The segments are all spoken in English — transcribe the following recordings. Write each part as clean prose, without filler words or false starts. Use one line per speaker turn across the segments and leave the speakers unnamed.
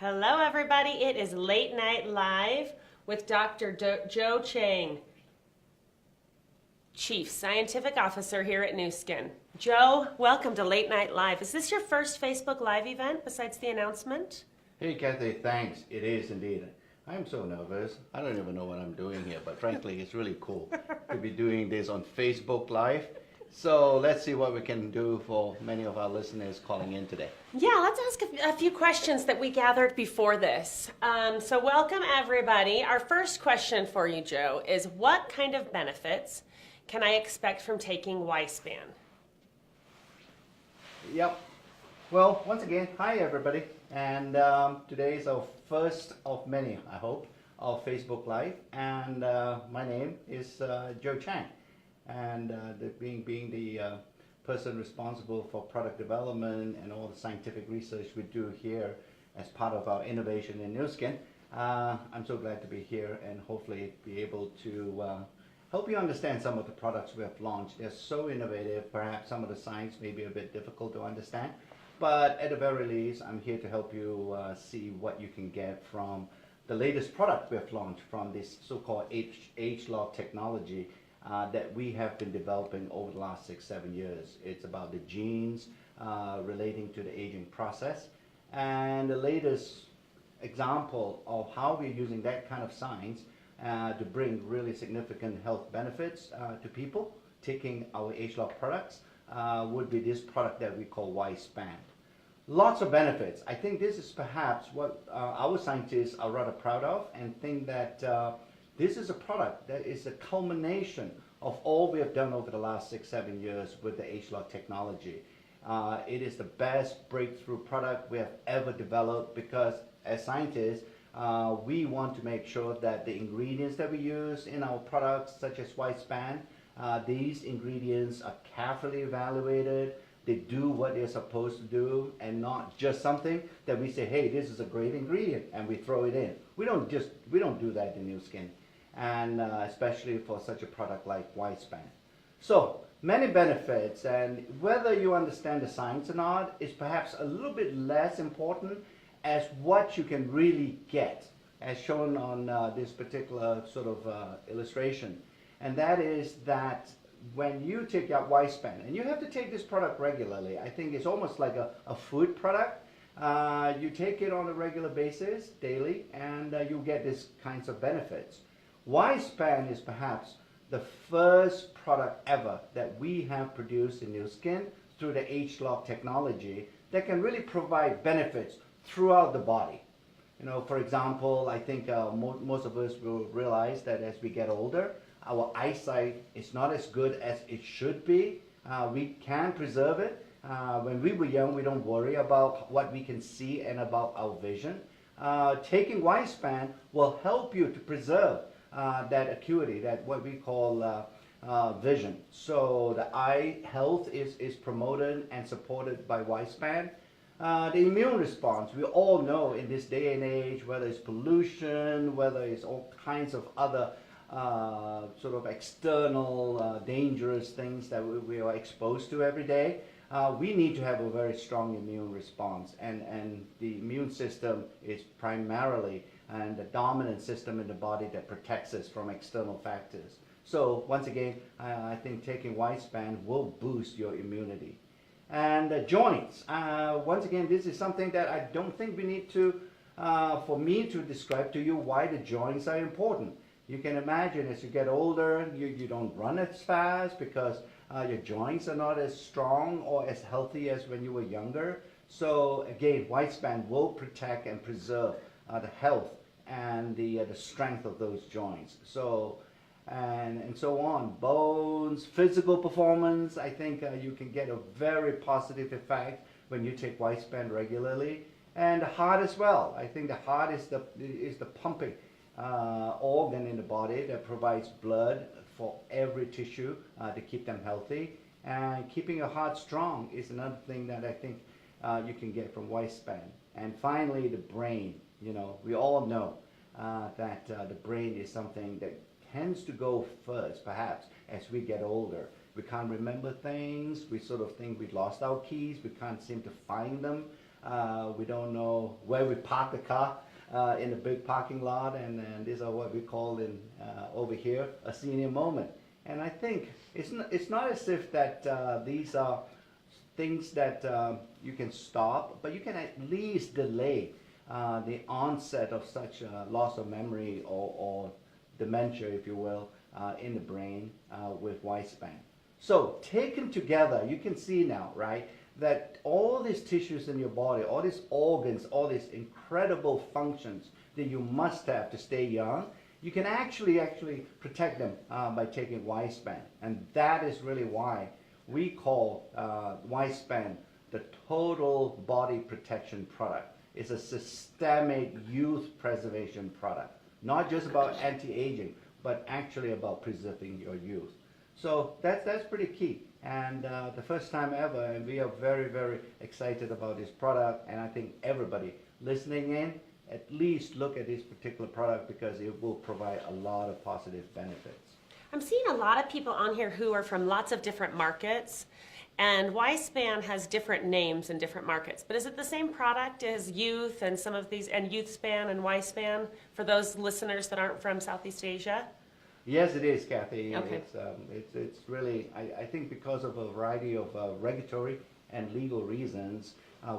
Hello, everybody. It is Late Night Live with Dr. Joe Chang, Chief Scientific Officer here at Nu Skin. Joe, welcome to Late Night Live. Is this your first Facebook Live event besides the announcement?
Hey, Kathy, thanks. It is indeed. I'm so nervous. I don't even know what I'm doing here, but frankly, it's really cool to be doing this on Facebook Live. So let's see what we can do for many of our listeners calling in today.
Yeah, let's ask a few questions that we gathered before this. So welcome, everybody. Our first question for you, Joe, is what kind of benefits can I expect from taking Y-Span?
Yep. Well, once again, hi, everybody. And today is our first of many, I hope, of Facebook Live. And my name is Joe Chang. And being the person responsible for product development and all the scientific research we do here as part of our innovation in Nu Skin, I'm so glad to be here and hopefully be able to help you understand some of the products we have launched. They're so innovative, perhaps some of the science may be a bit difficult to understand, but at the very least, I'm here to help you see what you can get from the latest product we have launched from this so-called age-lock technology that we have been developing over the last 6-7 years. It's about the genes relating to the aging process, and the latest example of how we're using that kind of science to bring really significant health benefits to people taking our age-lock products would be this product that we call Y-Span. Lots of benefits. I think this is perhaps what our scientists are rather proud of, and think that this is a product that is a culmination of all we have done over the last 6-7 years with the age-lock technology. It is the best breakthrough product we have ever developed because as scientists, we want to make sure that the ingredients that we use in our products, such as Y-Span, these ingredients are carefully evaluated. They do what they're supposed to do and not just something that we say, hey, this is a great ingredient and we throw it in. We don't do that in Nu Skin, and especially for such a product like Y-Span. So many benefits, and whether you understand the science or not is perhaps a little bit less important as what you can really get, as shown on this particular sort of illustration. And that is that when you take out Y-Span, and you have to take this product regularly, I think it's almost like a food product. You take it on a regular basis, daily, and you get these kinds of benefits. Y-Span is perhaps the first product ever that we have produced in Nu Skin through the age-lock technology that can really provide benefits throughout the body. You know, for example, I think most of us will realize that as we get older, our eyesight is not as good as it should be. We can preserve it. When we were young, we don't worry about what we can see and about our vision. Taking Y-Span will help you to preserve that acuity, that what we call vision. So the eye health is promoted and supported by Y-Span. The immune response, we all know in this day and age, whether it's pollution, whether it's all kinds of other sort of external dangerous things that we are exposed to every day, we need to have a very strong immune response, and the immune system is primarily and the dominant system in the body that protects us from external factors. So once again, I think taking Y-Span will boost your immunity. And joints, once again, this is something that I don't think we need to, for me to describe to you why the joints are important. You can imagine as you get older, you don't run as fast because your joints are not as strong or as healthy as when you were younger. So again, Y-Span will protect and preserve the health and the strength of those joints. So and so on. Bones, physical performance, I think you can get a very positive effect when you take Y-Span regularly. And the heart as well. I think the heart is the pumping organ in the body that provides blood for every tissue to keep them healthy. And keeping your heart strong is another thing that I think you can get from Y-Span. And finally, the brain. You know, we all know that the brain is something that tends to go first, perhaps, as we get older. We can't remember things. We sort of think we lost our keys. We can't seem to find them. We don't know where we park the car in a big parking lot, and these are what we call in over here a senior moment. And I think it's not as if that these are things that you can stop, but you can at least delay the onset of such loss of memory or dementia, if you will, in the brain with widespan. So taken together, you can see now, right, that all these tissues in your body, all these organs, all these incredible functions that you must have to stay young, you can actually protect them by taking widespan. And that is really why we call widespan the total body protection product. It's a systemic youth preservation product, not just about anti-aging, but actually about preserving your youth. So that's pretty key. And the first time ever, and we are very, very excited about this product. And I think everybody listening in, at least look at this particular product because it will provide a lot of positive benefits.
I'm seeing a lot of people on here who are from lots of different markets, and Y-Span has different names in different markets. But is it the same product as Youth and some of these, and Youth Span and Y-Span for those listeners that aren't from Southeast Asia?
Yes, it is, Kathy.
Okay.
It's really, I think because of a variety of regulatory and legal reasons,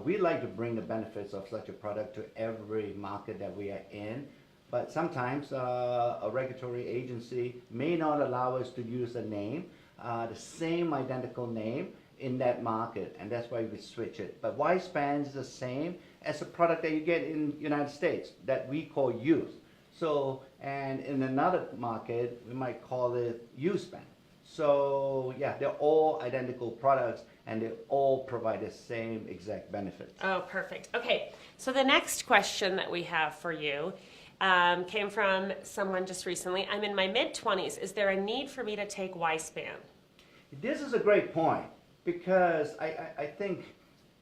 we like to bring the benefits of such a product to every market that we are in. But sometimes a regulatory agency may not allow us to use a name, the same identical name in that market, and that's why we switch it. But Y-Span is the same as a product that you get in the United States that we call Youth. So, and in another market, we might call it U-Span. So, yeah, they're all identical products, and they all provide the same exact benefits.
Oh, perfect. Okay, so the next question that we have for you came from someone just recently. I'm in my mid-20s. Is there a need for me to take Y-Span?
This is a great point because I think,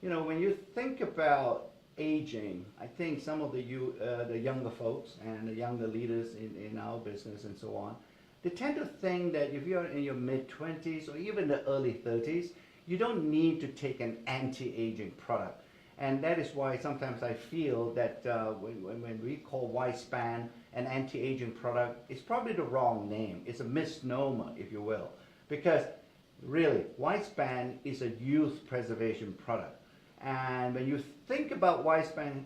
you know, when you think about aging, I think some of the younger folks and the younger leaders in our business and so on, they tend to think that if you're in your mid-20s or even the early 30s, you don't need to take an anti-aging product. And that is why sometimes I feel that when we call Y-Span an anti-aging product, it's probably the wrong name. It's a misnomer, if you will. Because really, Y-Span is a youth preservation product. And when you think about Y-Span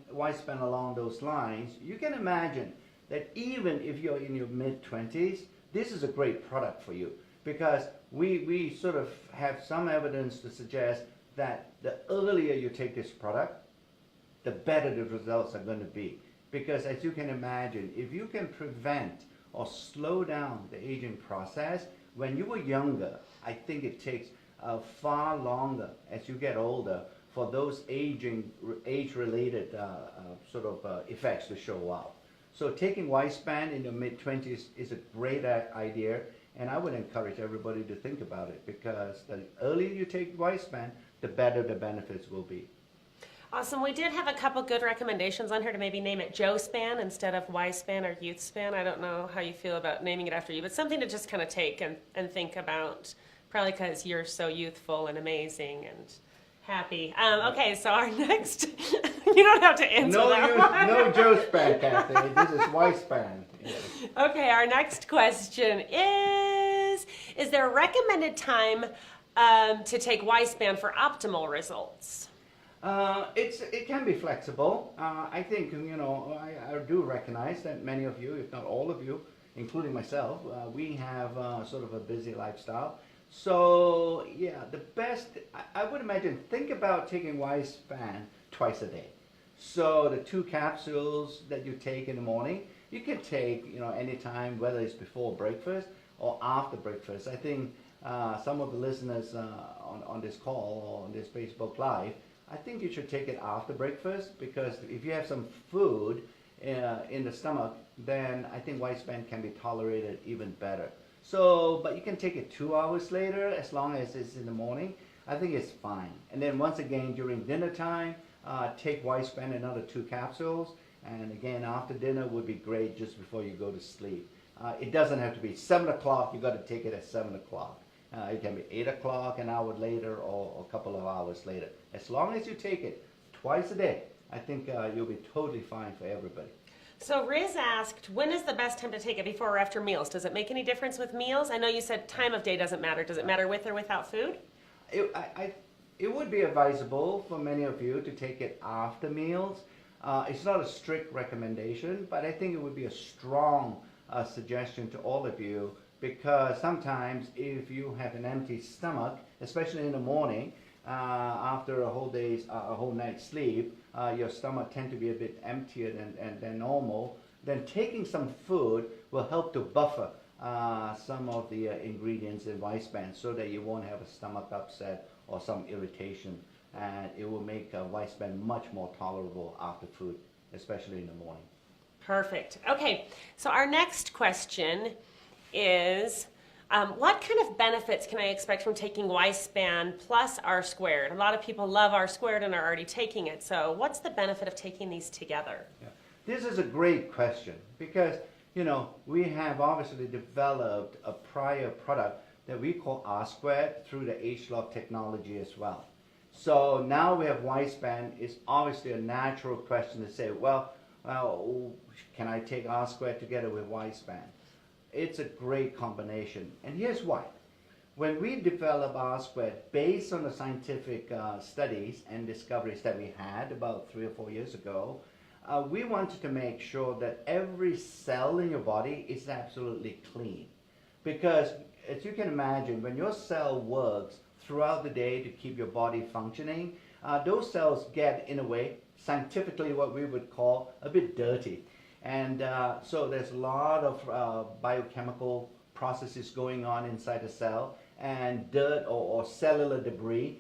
along those lines, you can imagine that even if you're in your mid-20s, this is a great product for you. Because we sort of have some evidence to suggest that the earlier you take this product, the better the results are going to be. Because as you can imagine, if you can prevent or slow down the aging process, when you were younger, I think it takes far longer as you get older for those age-related sort of effects to show up. So taking Y-Span in your mid-20s is a great idea, and I would encourage everybody to think about it because the earlier you take Y-Span, the better the benefits will be.
Awesome. We did have a couple good recommendations on here to maybe name it Joe-Span instead of Y-Span or Youth-Span. I don't know how you feel about naming it after you, but something to just kind of take and think about, probably because you're so youthful and amazing and happy. Okay, so our next, you don't have to answer that one.
No Joe-Span, Kathy. This is Y-Span. Yes.
Okay, our next question is there a recommended time to take Y-Span for optimal results?
It can be flexible. I think, you know, I do recognize that many of you, if not all of you, including myself, we have sort of a busy lifestyle. So, yeah, the best, I would imagine, think about taking Y-Span twice a day. So the 2 capsules that you take in the morning, you can take, you know, anytime, whether it's before breakfast or after breakfast. I think some of the listeners on this call or on this Facebook Live, I think you should take it after breakfast because if you have some food in the stomach, then I think Y-Span can be tolerated even better. So, but you can take it 2 hours later as long as it's in the morning. I think it's fine. And then once again during dinner time, take Y-Span another 2 capsules. And again after dinner would be great just before you go to sleep. It doesn't have to be 7 o'clock. You got to take it at 7 o'clock. It can be 8 o'clock, an hour later, or a couple of hours later. As long as you take it twice a day, I think you'll be totally fine for everybody.
So Riz asked, when is the best time to take it, before or after meals? Does it make any difference with meals? I know you said time of day doesn't matter. Does it matter with or without food?
It would be advisable for many of you to take it after meals. It's not a strict recommendation, but I think it would be a strong suggestion to all of you, because sometimes if you have an empty stomach, especially in the morning, after a whole night's sleep, your stomach tends to be a bit emptier than normal. Then taking some food will help to buffer some of the ingredients in rice bran, so that you won't have a stomach upset or some irritation, and it will make rice bran much more tolerable after food, especially in the morning.
Perfect. Okay, so our next question is, what kind of benefits can I expect from taking Y-SPAN plus R squared? A lot of people love R squared and are already taking it, so what's the benefit of taking these together?
Yeah. This is a great question, because we have obviously developed a prior product that we call R squared through the H-log technology as well. So now we have Y-SPAN. It's obviously a natural question to say, well, can I take R squared together with Y-SPAN? It's a great combination, and here's why. When we develop R squared based on the scientific studies and discoveries that we had about 3 or 4 years ago, we wanted to make sure that every cell in your body is absolutely clean. Because as you can imagine, when your cell works throughout the day to keep your body functioning, those cells get, in a way, scientifically what we would call a bit dirty. And so there's a lot of biochemical processes going on inside the cell, and dirt or cellular debris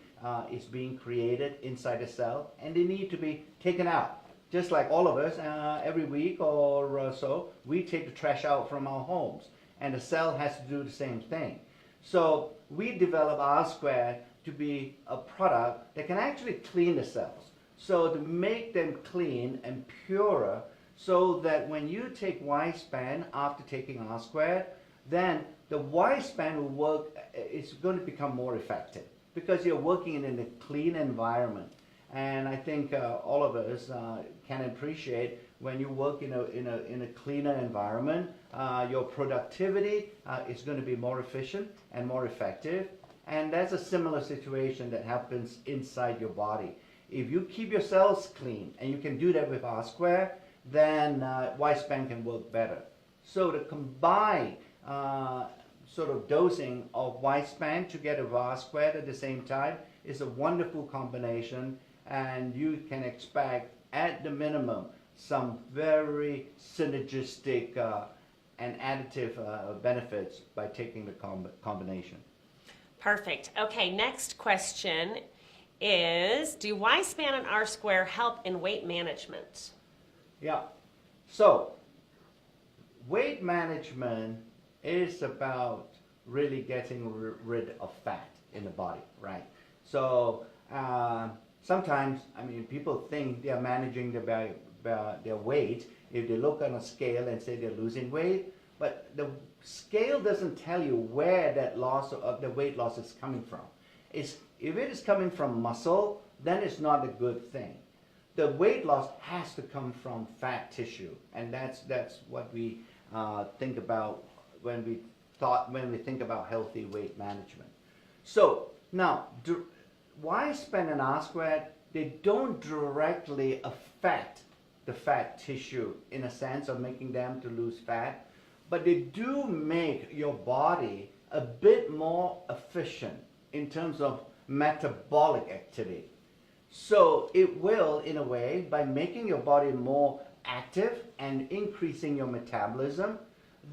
is being created inside the cell, and they need to be taken out. Just like all of us, every week or so, we take the trash out from our homes, and the cell has to do the same thing. So we develop R squared to be a product that can actually clean the cells, so to make them clean and purer, so that when you take Y-SPAN after taking R squared, then the Y-SPAN will work, it's going to become more effective, because you're working in a clean environment. And I think all of us can appreciate when you work in a cleaner environment, your productivity is going to be more efficient and more effective. And that's a similar situation that happens inside your body. If you keep your cells clean, and you can do that with R squared, then Y-SPAN can work better. So the combined sort of dosing of Y-SPAN together with R squared at the same time is a wonderful combination, and you can expect, at the minimum, some very synergistic and additive benefits by taking the combination.
Perfect. Okay, next question is, do Y-SPAN and R square help in weight management?
Yeah. So weight management is about really getting rid of fat in the body, right? So sometimes, people think they are managing their weight if they look on a scale and say they're losing weight, but the scale doesn't tell you where that the weight loss is coming from. If it is coming from muscle, then it's not a good thing. The weight loss has to come from fat tissue, and that's what we think about when we think about healthy weight management. So now, Y-SPAN and R squared, they don't directly affect the fat tissue in a sense of making them to lose fat, but they do make your body a bit more efficient in terms of metabolic activity. So it will, in a way, by making your body more active and increasing your metabolism,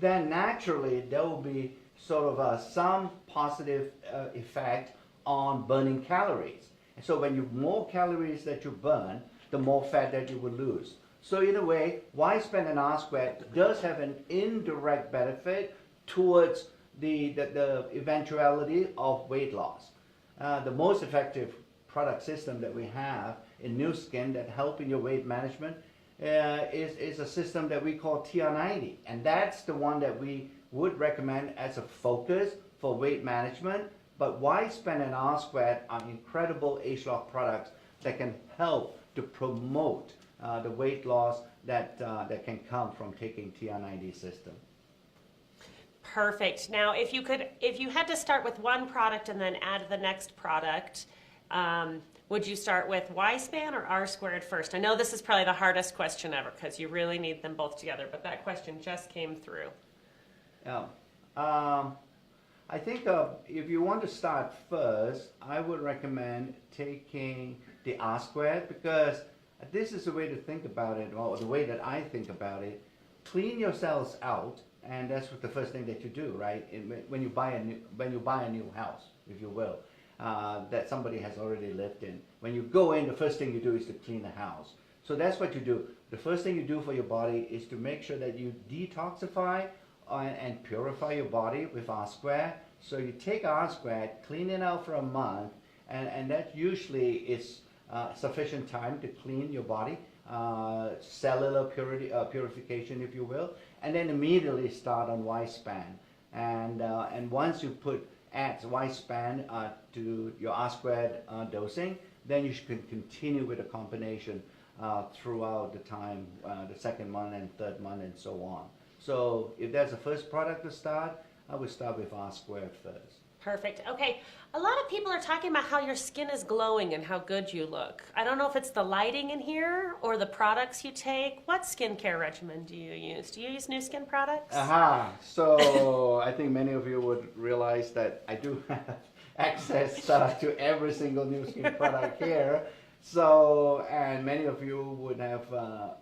then naturally there will be sort of some positive effect on burning calories. And so when you more calories that you burn, the more fat that you will lose. So in a way, Y-SPAN and R squared does have an indirect benefit towards the eventuality of weight loss. The most effective product system that we have in Nu Skin that help in your weight management is a system that we call TR90, and that's the one that we would recommend as a focus for weight management. But Y-SPAN and R squared are incredible H-log products that can help to promote the weight loss that can come from taking TR90 system.
Perfect. Now, if you had to start with one product and then add the next product, would you start with Y span or R squared first? I know this is probably the hardest question ever because you really need them both together, but that question just came through.
Yeah. I think if you want to start first, I would recommend taking the R squared, because this is the way to think about it, or the way that I think about it. Clean your cells out, and that's the first thing that you do, right? When you buy a new house, if you will, that somebody has already lived in. When you go in, the first thing you do is to clean the house. So that's what you do. The first thing you do for your body is to make sure that you detoxify and purify your body with R squared. So you take R squared, clean it out for a month, and that usually is sufficient time to clean your body, cellular purification, if you will, and then immediately start on Y span. And once you add Y span to your R squared dosing, then you can continue with a combination throughout the time, the second month and third month and so on. So if there's a first product to start, I would start with R squared first.
Perfect. Okay. A lot of people are talking about how your skin is glowing and how good you look. I don't know if it's the lighting in here or the products you take. What skincare regimen do you use? Do you use new skin products?
Aha. So I think many of you would realize that I do have access to every single new skin product here. So, and many of you would have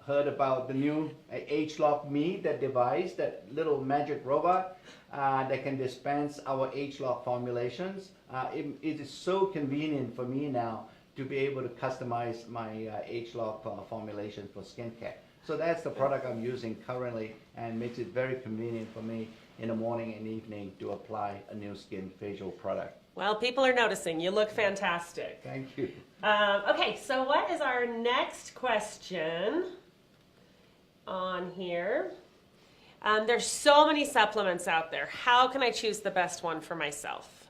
heard about the new ageLOC Me, that device, that little magic robot that can dispense our ageLOC formulations. It is so convenient for me now to be able to customize my ageLOC formulation for skincare. So that's the product I'm using currently, and makes it very convenient for me in the morning and evening to apply a new skin facial product.
Well, people are noticing. You look fantastic.
Thank you.
Okay, so what is our next question on here? There's so many supplements out there. How can I choose the best one for myself?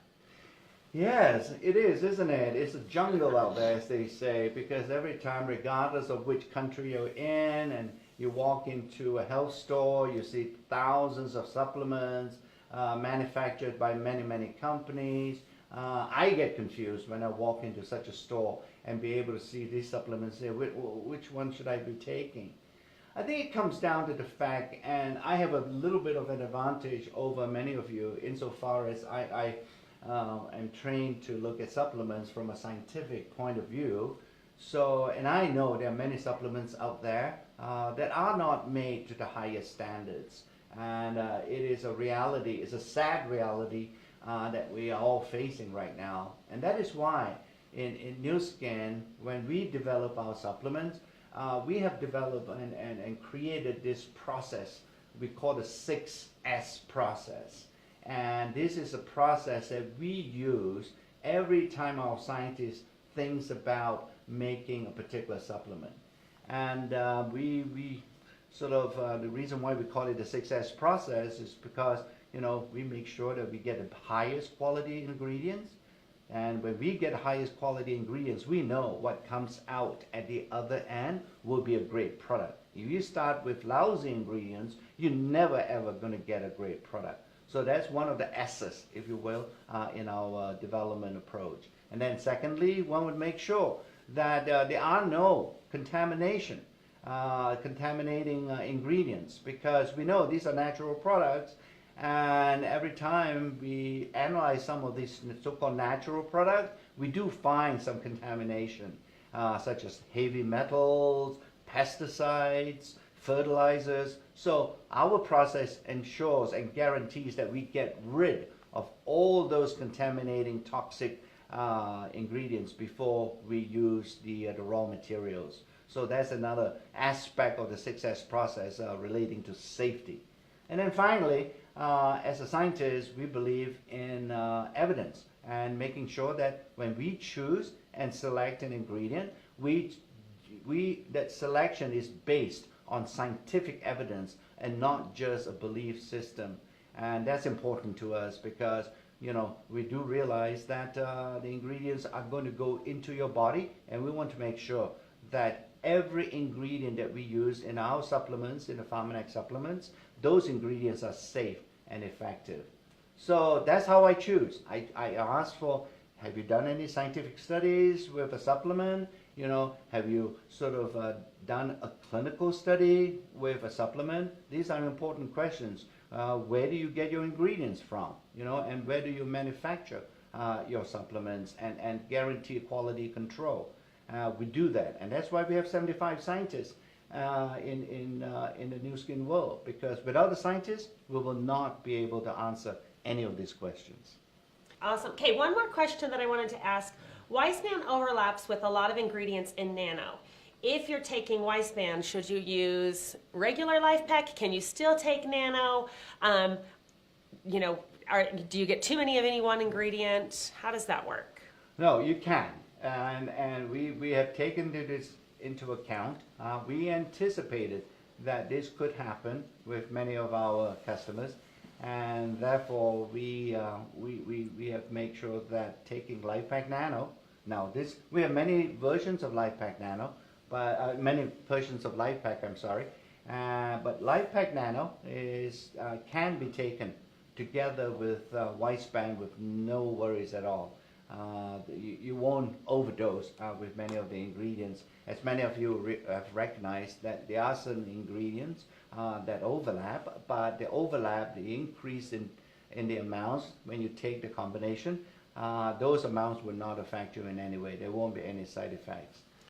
Yes, it is, isn't it? It's a jungle out there, as they say, because every time, regardless of which country you're in, and you walk into a health store, you see thousands of supplements manufactured by many, many companies. I get confused when I walk into such a store and be able to see these supplements there. Which one should I be taking? I think it comes down to the fact, and I have a little bit of an advantage over many of you insofar as I am trained to look at supplements from a scientific point of view. So, and I know there are many supplements out there that are not made to the highest standards. And it is a reality, it's a sad reality that we are all facing right now. And that is why in Nu Skin, when we develop our supplements, we have developed and created this process we call the 6S process. And this is a process that we use every time our scientist thinks about making a particular supplement. And we sort of, the reason why we call it the 6S process is because, you know, we make sure that we get the highest quality ingredients. And when we get highest quality ingredients, we know what comes out at the other end will be a great product. If you start with lousy ingredients, you're never ever going to get a great product. So that's one of the S's, if you will, in our development approach. And then secondly, one would make sure that there are no contaminating ingredients, because we know these are natural products, and every time we analyze some of these so-called natural products, we do find some contamination, such as heavy metals, pesticides, fertilizers. So our process ensures and guarantees that we get rid of all those contaminating toxic ingredients before we use the raw materials. So that's another aspect of the 6S process relating to safety. And then finally, as a scientist, we believe in evidence and making sure that when we choose and select an ingredient, that selection is based on scientific evidence and not just a belief system. And that's important to us because we do realize that the ingredients are going to go into your body, and we want to make sure that every ingredient that we use in our supplements, in the Pharmanex supplements, those ingredients are safe and effective. So that's how I choose. I ask for, have you done any scientific studies with a supplement? Have you sort of done a clinical study with a supplement? These are important questions. Where do you get your ingredients from? And where do you manufacture your supplements and guarantee quality control? We do that, and that's why we have 75 scientists in the new skin world, because without the scientists, we will not be able to answer any of these questions.
Awesome. Okay, one more question that I wanted to ask. Wiseband overlaps with a lot of ingredients in nano. If you're taking Wiseband, should you use regular Life Pack? Can you still take nano? Do you get too many of any one ingredient? How does that work?
No, you can. And we have taken this into account. We anticipated that this could happen with many of our customers, and therefore we have made sure that taking LifePack Nano. Now we have many versions of LifePack Nano, but many versions of LifePack. I'm sorry, but LifePack Nano can be taken together with Wiseband with no worries at all. You won't overdose with many of the ingredients. As many of you have recognized that there are certain ingredients that overlap, but the increase in the amounts when you take the combination, those amounts will not affect you in any way. There won't be any side effects.